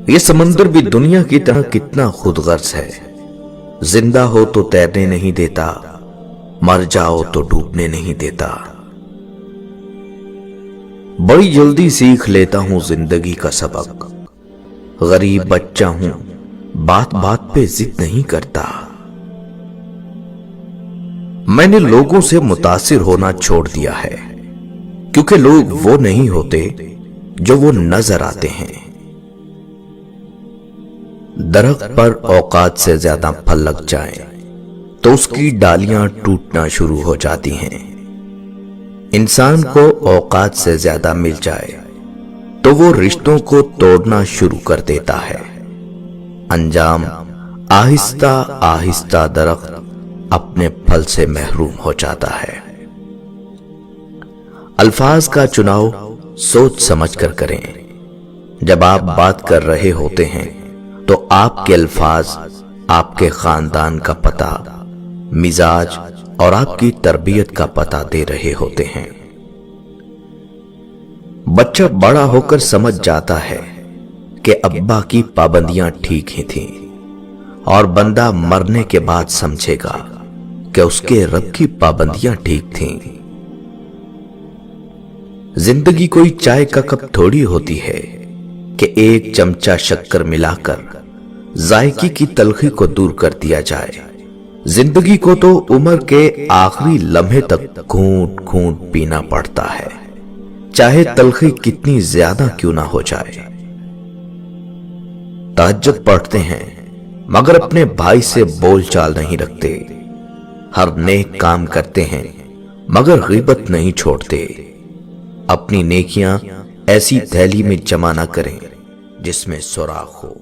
یہ سمندر بھی دنیا کی طرح کتنا خود غرض ہے، زندہ ہو تو تیرنے نہیں دیتا، مر جاؤ تو ڈوبنے نہیں دیتا۔ بڑی جلدی سیکھ لیتا ہوں زندگی کا سبق، غریب بچہ ہوں بات بات پہ ضد نہیں کرتا۔ میں نے لوگوں سے متاثر ہونا چھوڑ دیا ہے، کیونکہ لوگ وہ نہیں ہوتے جو وہ نظر آتے ہیں۔ درخت پر اوقات سے زیادہ پھل لگ جائیں تو اس کی ڈالیاں ٹوٹنا شروع ہو جاتی ہیں۔ انسان کو اوقات سے زیادہ مل جائے تو وہ رشتوں کو توڑنا شروع کر دیتا ہے۔ انجام آہستہ آہستہ درخت اپنے پھل سے محروم ہو جاتا ہے۔ الفاظ کا چناؤ سوچ سمجھ کر کریں۔ جب آپ بات کر رہے ہوتے ہیں تو آپ کے الفاظ آپ کے خاندان کا پتہ، مزاج اور آپ کی تربیت کا پتہ دے رہے ہوتے ہیں۔ بچہ بڑا ہو کر سمجھ جاتا ہے کہ ابا کی پابندیاں ٹھیک ہی تھیں، اور بندہ مرنے کے بعد سمجھے گا کہ اس کے رب کی پابندیاں ٹھیک تھیں۔ زندگی کوئی چائے کا کپ تھوڑی ہوتی ہے کہ ایک چمچہ شکر ملا کر ذائقے کی تلخی کو دور کر دیا جائے۔ زندگی کو تو عمر کے آخری لمحے تک گھونٹ گھونٹ پینا پڑتا ہے، چاہے تلخی کتنی زیادہ کیوں نہ ہو جائے۔ تہجد پڑھتے ہیں مگر اپنے بھائی سے بول چال نہیں رکھتے، ہر نیک کام کرتے ہیں مگر غیبت نہیں چھوڑتے۔ اپنی نیکیاں ایسی تھیلی میں جمع نہ کریں جس میں سوراخ ہو۔